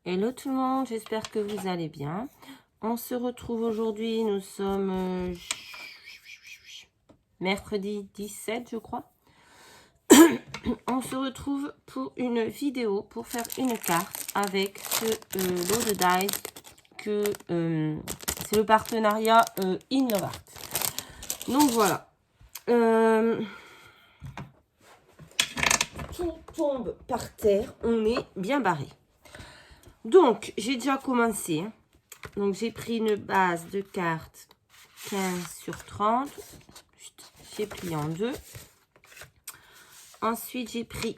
Hello tout le monde, j'espère que vous allez bien. On se retrouve aujourd'hui, nous sommes mercredi 17 je crois. On se retrouve pour une vidéo pour faire une carte avec ce lot de dies que c'est le partenariat Innovart. Donc voilà. Tout tombe par terre, on est bien barré. Donc, j'ai déjà commencé. Donc, j'ai pris une base de cartes 15 sur 30. J'ai plié en deux. Ensuite, j'ai pris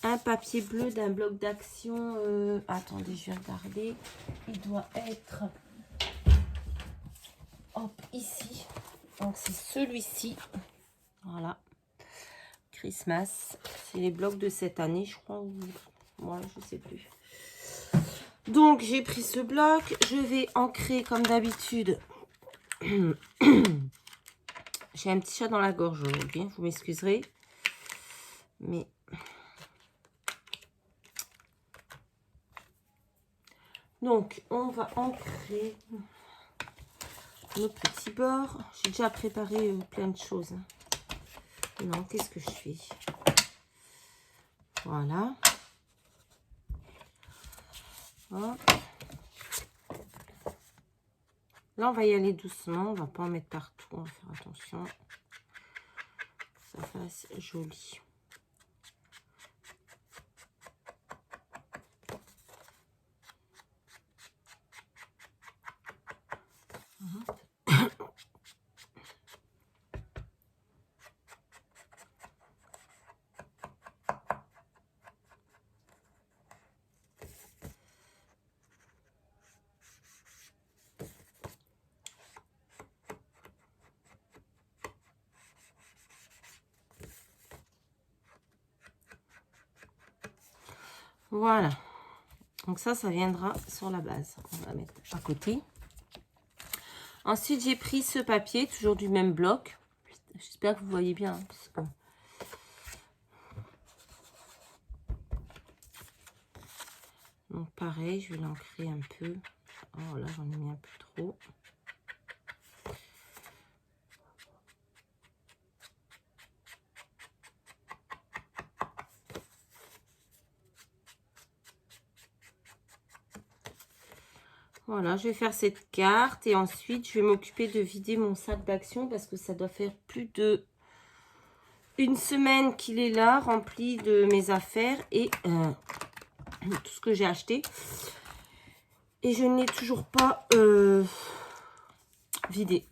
un papier bleu d'un bloc d'action. Attendez, je vais regarder. Il doit être hop, ici. Donc, c'est celui-ci. Voilà. Christmas. C'est les blocs de cette année, je crois. Moi, je sais plus. Donc, j'ai pris ce bloc. Je vais ancrer comme d'habitude. J'ai un petit chat dans la gorge aujourd'hui. Vous m'excuserez. Mais... Donc, on va ancrer nos petits bords. J'ai déjà préparé plein de choses. Non, qu'est-ce que je fais? Voilà. Hop. Là, on va y aller doucement. On va pas en mettre partout. On va faire attention. Que ça fasse joli. Voilà. Donc ça viendra sur la base. On va mettre à côté. Ensuite, j'ai pris ce papier, toujours du même bloc. J'espère que vous voyez bien. Parce que... Donc pareil, je vais l'ancrer un peu. Oh là, j'en ai mis un peu trop. Voilà, je vais faire cette carte et ensuite je vais m'occuper de vider mon sac d'action parce que ça doit faire plus de une semaine qu'il est là, rempli de mes affaires et tout ce que j'ai acheté. Et je ne l'ai toujours pas vidé.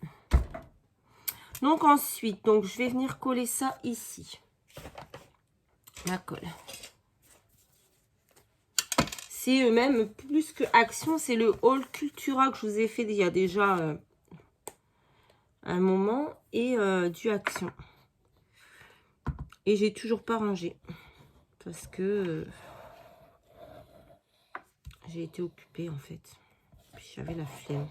Donc ensuite, je vais venir coller ça ici. La colle. C'est même plus que Action, c'est le haul Cultura que je vous ai fait il y a déjà un moment et du Action. Et j'ai toujours pas rangé parce que j'ai été occupée en fait. Puis j'avais la flemme.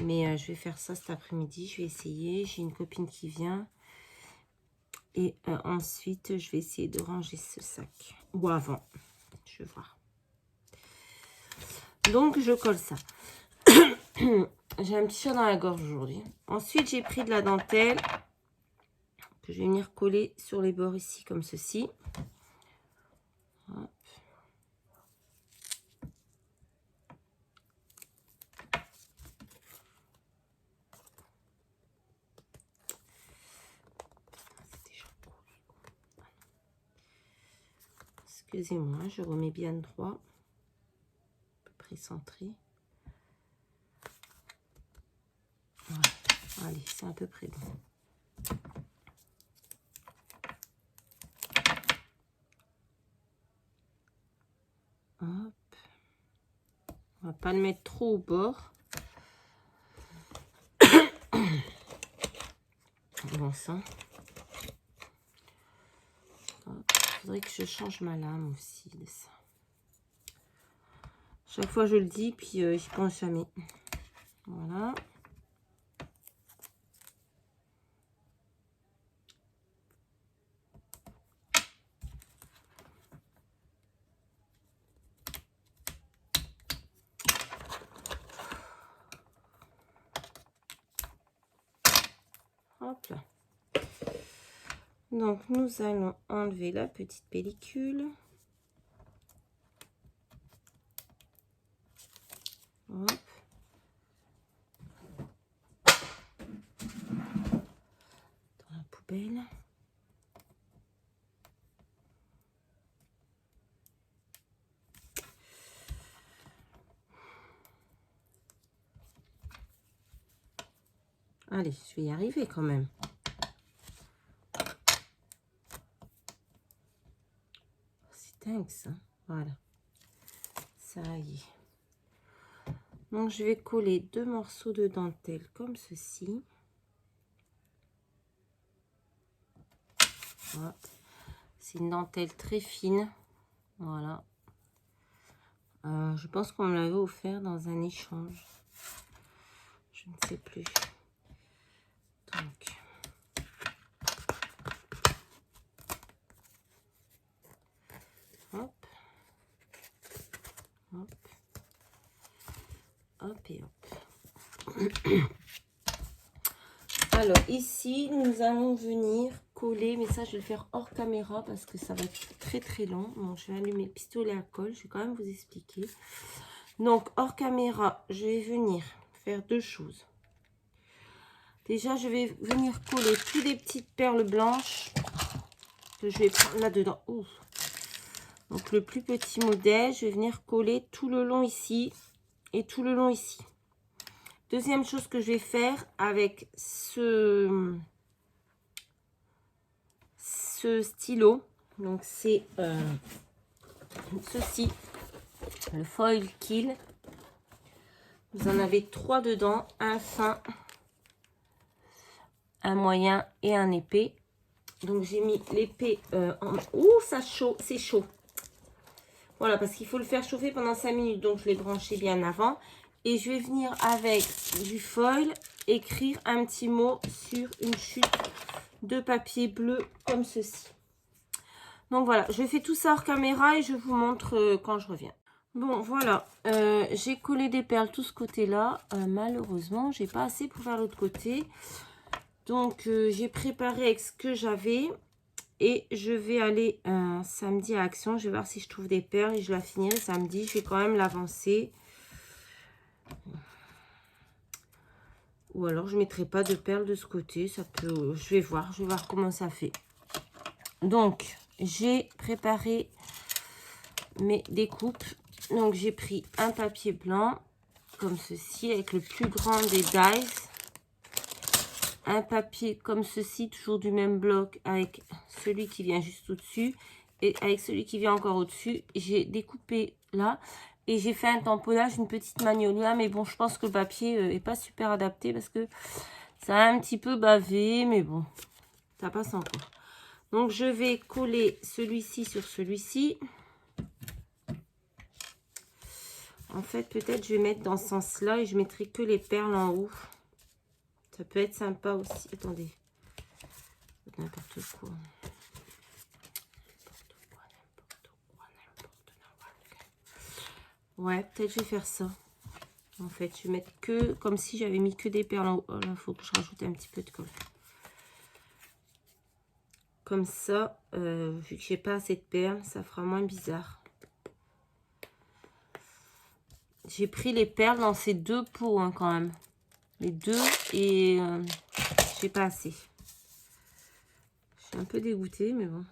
Mais je vais faire ça cet après-midi. Je vais essayer. J'ai une copine qui vient. Et ensuite, je vais essayer de ranger ce sac. Ou avant. Je vais voir. Donc, je colle ça. J'ai un petit chat dans la gorge aujourd'hui. Ensuite, j'ai pris de la dentelle que je vais venir coller sur les bords ici, comme ceci. Hop. Excusez-moi, je remets bien droit. À peu près centré. Voilà. Allez, c'est à peu près bon. Hop. On va pas le mettre trop au bord. Bon sang. Il faudrait que je change ma lame aussi de ça. Chaque fois je le dis, puis j'y pense jamais. Voilà. Hop là. Donc, nous allons enlever la petite pellicule. Hop. Dans la poubelle. Allez, je vais y arriver quand même. C'est dingue ça. Voilà. Ça y est. Donc, je vais coller 2 morceaux de dentelle comme ceci. Voilà. C'est une dentelle très fine. Voilà. Je pense qu'on me l'avait offert dans un échange. Je ne sais plus. Donc, hop, hop, hop et hop. Alors ici, nous allons venir coller, mais ça je vais le faire hors caméra parce que ça va être très très long. Bon, je vais allumer le pistolet à colle, je vais quand même vous expliquer. Donc hors caméra, je vais venir faire 2 choses. Déjà, je vais venir coller toutes les petites perles blanches que je vais prendre là-dedans. Donc, le plus petit modèle, je vais venir coller tout le long ici et tout le long ici. Deuxième chose que je vais faire avec ce stylo, donc c'est ceci, le foil kill. Vous en avez 3 dedans, un fin, un moyen et un épais. Donc j'ai mis l'épée en... Ouh, ça chaud, c'est chaud. Voilà, parce qu'il faut le faire chauffer pendant 5 minutes. Donc je l'ai branché bien avant. Et je vais venir avec du foil écrire un petit mot sur une chute de papier bleu comme ceci. Donc voilà, je fais tout ça hors caméra et je vous montre quand je reviens. Bon, voilà, j'ai collé des perles tout ce côté-là. Malheureusement, j'ai pas assez pour faire l'autre côté. Donc, j'ai préparé avec ce que j'avais. Et je vais aller samedi à Action. Je vais voir si je trouve des perles et je la finirai samedi. Je vais quand même l'avancer. Ou alors, je ne mettrai pas de perles de ce côté. Ça peut. Je vais voir comment ça fait. Donc, j'ai préparé mes découpes. Donc, j'ai pris un papier blanc, comme ceci, avec le plus grand des dies. Un papier comme ceci, toujours du même bloc, avec celui qui vient juste au-dessus. Et avec celui qui vient encore au-dessus, j'ai découpé là. Et j'ai fait un tamponnage, une petite magnolia. Mais bon, je pense que le papier est pas super adapté parce que ça a un petit peu bavé. Mais bon, ça passe encore. Donc, je vais coller celui-ci sur celui-ci. En fait, peut-être je vais mettre dans ce sens-là et je mettrai que les perles en haut. Ça peut être sympa aussi. Attendez. N'importe quoi. Ouais, peut-être je vais faire ça. En fait, je vais mettre que... Comme si j'avais mis que des perles en haut. Oh là, il faut que je rajoute un petit peu de colle. Comme ça, vu que j'ai pas assez de perles, ça fera moins bizarre. J'ai pris les perles dans ces 2 pots hein, quand même. Les 2 et j'ai pas assez. Je suis un peu dégoûtée, mais bon.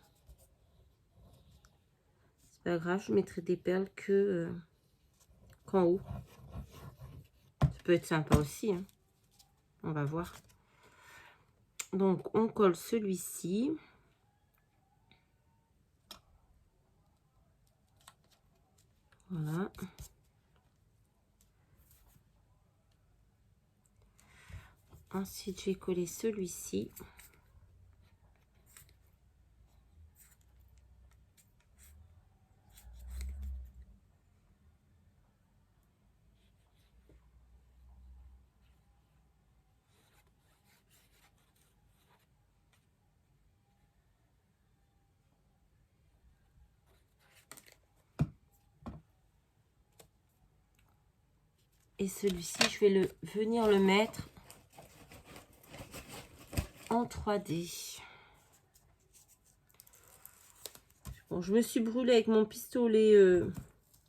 C'est pas grave, je mettrai des perles que qu'en haut. Ça peut être sympa aussi. Hein. On va voir. Donc, on colle celui-ci. Voilà. Ensuite, je vais coller celui-ci. Et celui-ci, je vais venir le mettre en 3D. Bon, je me suis brûlée avec mon pistolet.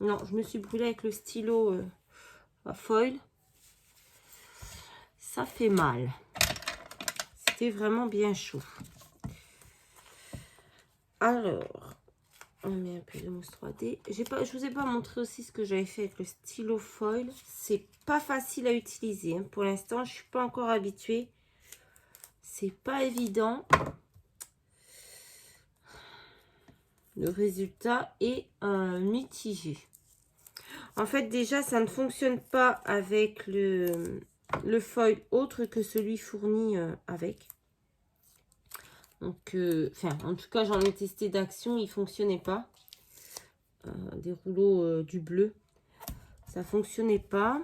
Non, je me suis brûlée avec le stylo à foil. Ça fait mal. C'était vraiment bien chaud. Alors, on met un peu de mousse 3D. Je vous ai pas montré aussi ce que j'avais fait avec le stylo foil. C'est pas facile à utiliser. Hein. Pour l'instant, je suis pas encore habituée. C'est pas évident. Le résultat est mitigé. En fait, déjà, ça ne fonctionne pas avec le foil autre que celui fourni avec. Donc, en tout cas, j'en ai testé d'Action, il ne fonctionnait pas. Des rouleaux du bleu, ça ne fonctionnait pas.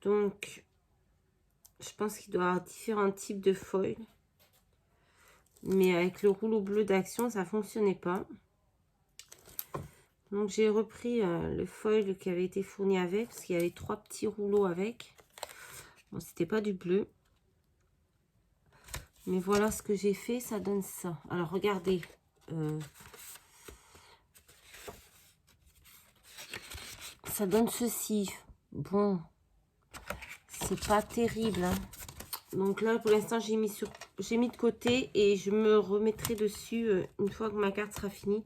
Donc, je pense qu'il doit y avoir différents types de foil. Mais avec le rouleau bleu d'Action, ça ne fonctionnait pas. Donc, j'ai repris le foil qui avait été fourni avec, parce qu'il y avait 3 petits rouleaux avec. Bon, c'était pas du bleu. Mais voilà ce que j'ai fait, ça donne ça. Alors, regardez. Ça donne ceci. Bon, c'est pas terrible. Hein. Donc là, pour l'instant, j'ai mis de côté et je me remettrai dessus une fois que ma carte sera finie.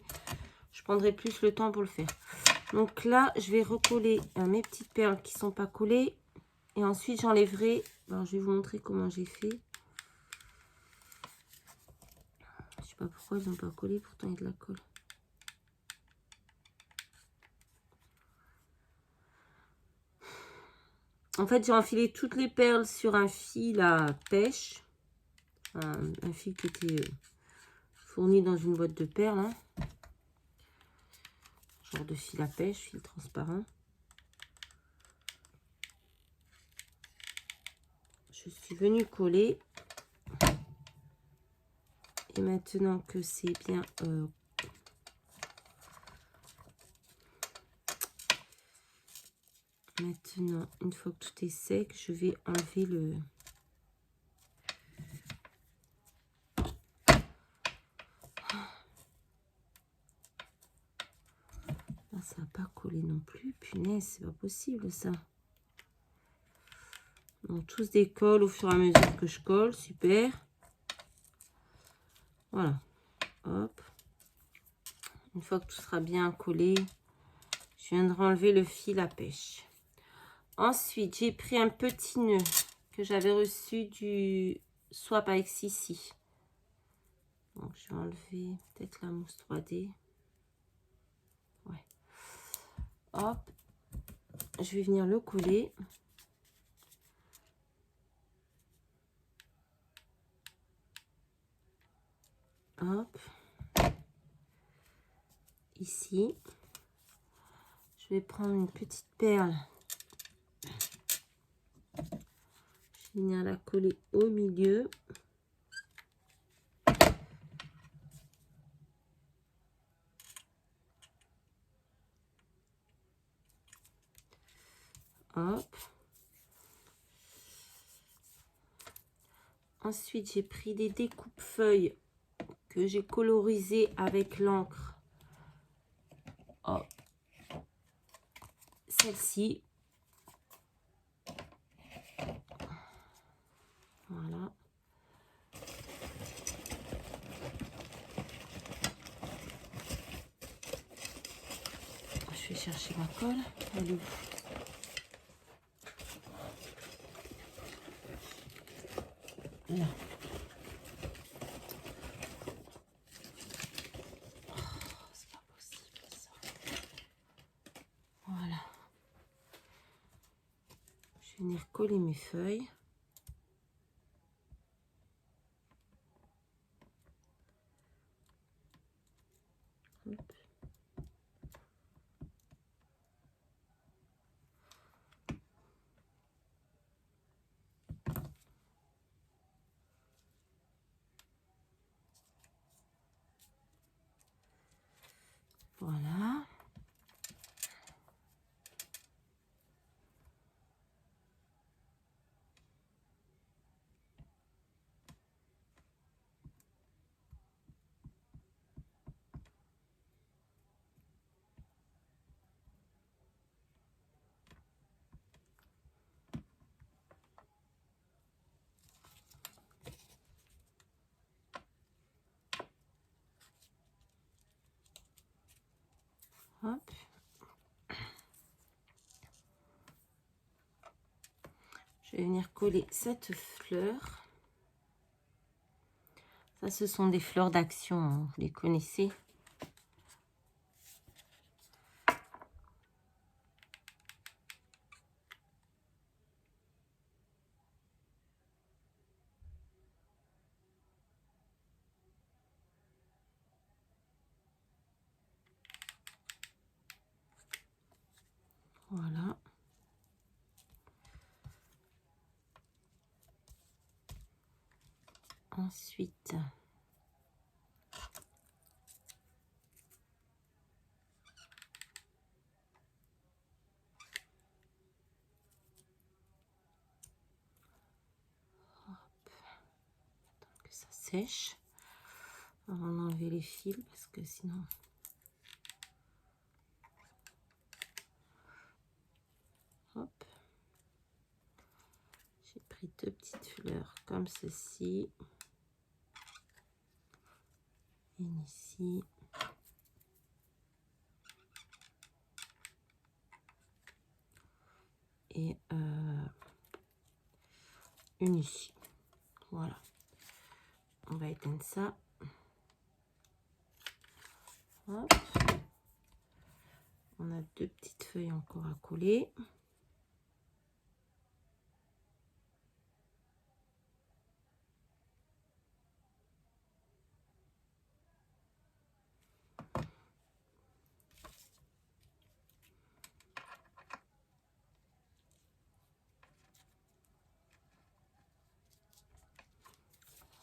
Je prendrai plus le temps pour le faire. Donc là, je vais recoller mes petites perles qui sont pas collées. Et ensuite, j'enlèverai. Alors, je vais vous montrer comment j'ai fait. Je sais pas pourquoi ils n'ont pas collé, pourtant il y a de la colle. En fait, j'ai enfilé toutes les perles sur un fil à pêche. Un fil qui était fourni dans une boîte de perles. Hein. Genre de fil à pêche, fil transparent. Je suis venue coller. Et maintenant que c'est bien maintenant, une fois que tout est sec, je vais enlever le... Là, ça va pas coller non plus. Punaise, c'est pas possible ça. Donc, tout se décolle au fur et à mesure que je colle. Super. Voilà. Hop. Une fois que tout sera bien collé, je viendrai enlever le fil à pêche. Ensuite, j'ai pris un petit nœud que j'avais reçu du Swap avec Sissi. Donc, je vais enlever peut-être la mousse 3D. Ouais. Hop. Je vais venir le coller. Hop. Ici. Je vais prendre une petite perle. Je vais venir la coller au milieu. Hop. Ensuite, j'ai pris des découpes-feuilles que j'ai colorisées avec l'encre. Hop. Celle-ci. Voilà. Je vais chercher ma colle. Elle est où? Là. Oh, c'est pas possible ça. Voilà. Je vais venir coller mes feuilles. Hop. Voilà. Je vais venir coller cette fleur. Ça, ce sont des fleurs d'action, hein, vous les connaissez. Voilà. Ensuite, que ça sèche. Avant d'enlever les fils parce que sinon... Hop. J'ai pris deux petites fleurs comme ceci. Une ici. Et une ici. Voilà. On va éteindre ça. Hop. On a deux petites feuilles encore à coller.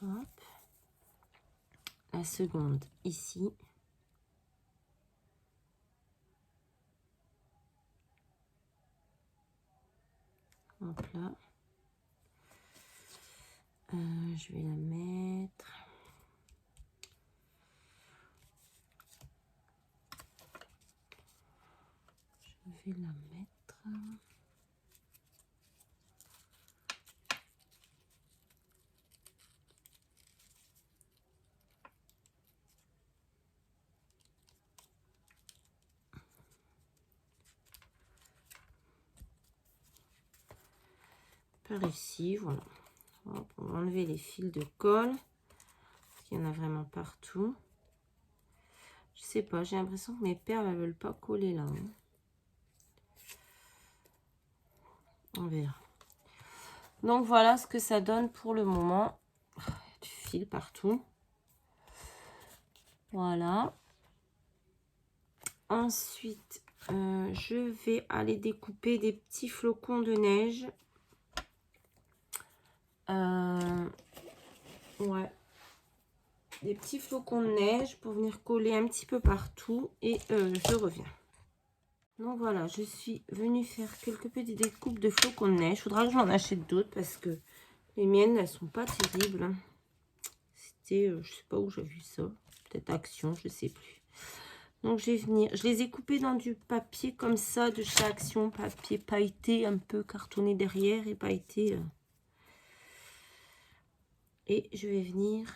Hop. La seconde ici. Hop là. Je vais la mettre. Je vais la mettre. Par ici, voilà. Hop, on va enlever les fils de colle. Parce qu'il y en a vraiment partout. Je sais pas, j'ai l'impression que mes perles ne veulent pas coller là. Hein. On verra. Donc voilà ce que ça donne pour le moment. Du fil partout. Voilà. Ensuite, je vais aller découper des petits flocons de neige. Ouais. Des petits flocons de neige pour venir coller un petit peu partout. Et je reviens. Donc voilà, je suis venue faire quelques petites découpes de flocons de neige. Il faudra que j'en achète d'autres parce que les miennes, elles sont pas terribles. C'était, je sais pas où j'ai vu ça. Peut-être Action, je sais plus. Donc je vais venir, je les ai coupés dans du papier comme ça de chez Action, papier pailleté, un peu cartonné derrière et pailleté. Et je vais venir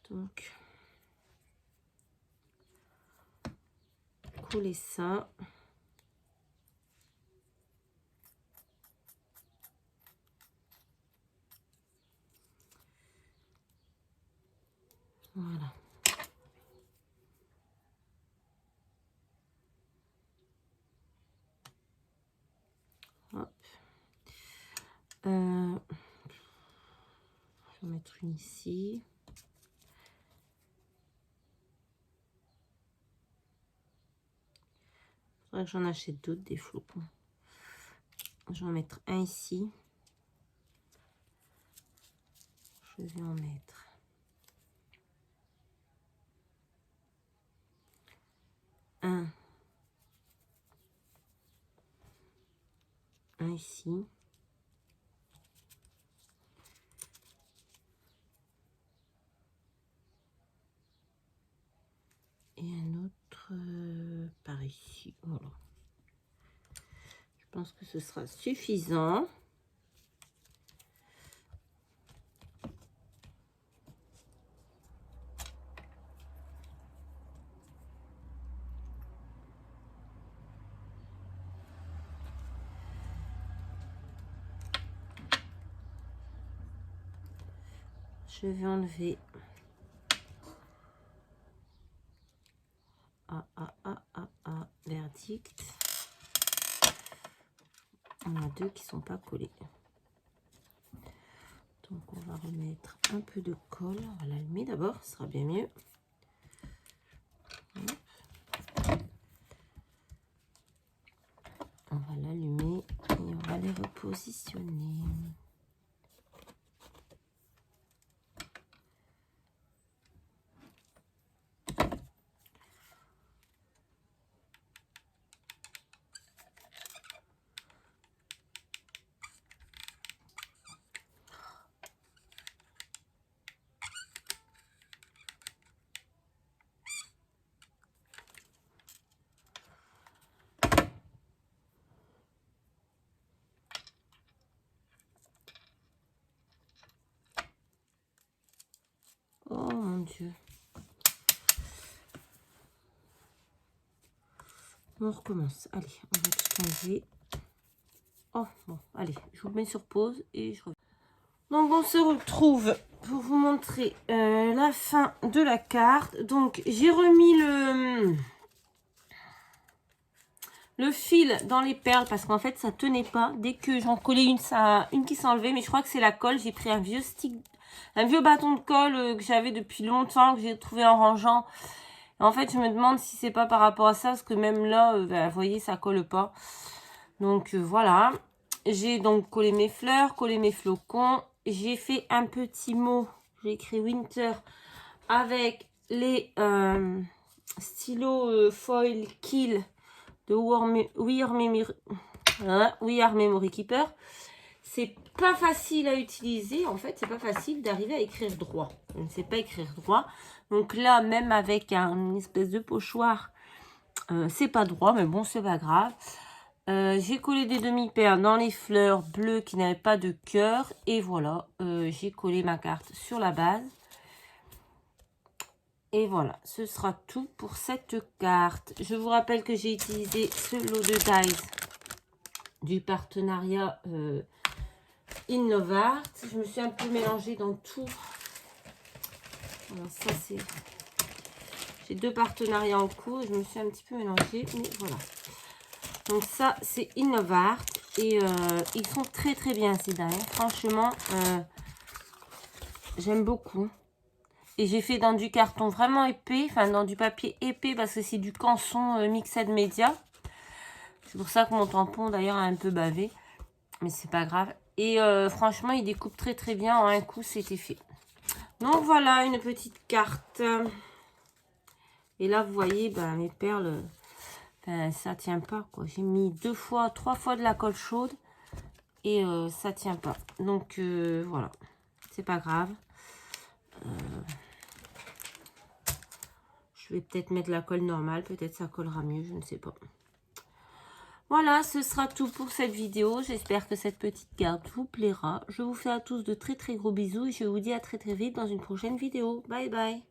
donc coller ça. Voilà. Hop. Je vais en mettre une ici. Il faudrait que j'en achète d'autres, des flocons. Je vais en mettre un ici. Je vais en mettre un ici. Et un autre par ici. Voilà. Je pense que ce sera suffisant. je vais enlever verdict. On a deux qui sont pas collés. Donc on va remettre un peu de colle. On va l'allumer d'abord, ce sera bien mieux. On va l'allumer et on va les repositionner. Oh mon Dieu. On recommence. Allez, on va tout enlever. Oh bon, allez, je vous mets sur pause et je reviens. Donc on se retrouve pour vous montrer la fin de la carte. Donc j'ai remis le fil dans les perles parce qu'en fait ça tenait pas. Dès que j'en collais une qui s'enlevait, mais je crois que c'est la colle. J'ai pris un vieux stick, un vieux bâton de colle que j'avais depuis longtemps, que j'ai trouvé en rangeant. En fait je me demande si c'est pas par rapport à ça, parce que même là, vous voyez, ça colle pas. Donc voilà, j'ai donc collé mes fleurs, collé mes flocons. J'ai fait un petit mot, j'ai écrit Winter avec les stylos foil Kill de We Are Memory Keeper. C'est pas facile à utiliser, en fait, c'est pas facile d'arriver à écrire droit. Je ne sais pas écrire droit. Donc là, même avec une espèce de pochoir, c'est pas droit, mais bon, c'est pas grave. J'ai collé des demi-perles dans les fleurs bleues qui n'avaient pas de cœur. Et voilà, j'ai collé ma carte sur la base. Et voilà, ce sera tout pour cette carte. Je vous rappelle que j'ai utilisé ce lot de dies du partenariat Innovart. Je me suis un peu mélangée dans tout. Alors ça c'est... J'ai deux partenariats en cours. Je me suis un petit peu mélangée, mais voilà. Donc ça, c'est Innovart. Et ils sont très très bien ces dies. Franchement, j'aime beaucoup. Et j'ai fait dans du carton vraiment épais, enfin dans du papier épais parce que c'est du Canson Mixed Media. C'est pour ça que mon tampon d'ailleurs a un peu bavé. Mais c'est pas grave. Et franchement, il découpe très très bien. En un coup, c'était fait. Donc voilà, une petite carte. Et là, vous voyez, ben, mes perles, ben, ça tient pas, quoi. J'ai mis 3 fois de la colle chaude. Et ça tient pas. Donc voilà, c'est pas grave. Je vais peut-être mettre la colle normale. Peut-être ça collera mieux, je ne sais pas. Voilà, ce sera tout pour cette vidéo. J'espère que cette petite carte vous plaira. Je vous fais à tous de très très gros bisous. Et je vous dis à très très vite dans une prochaine vidéo. Bye bye.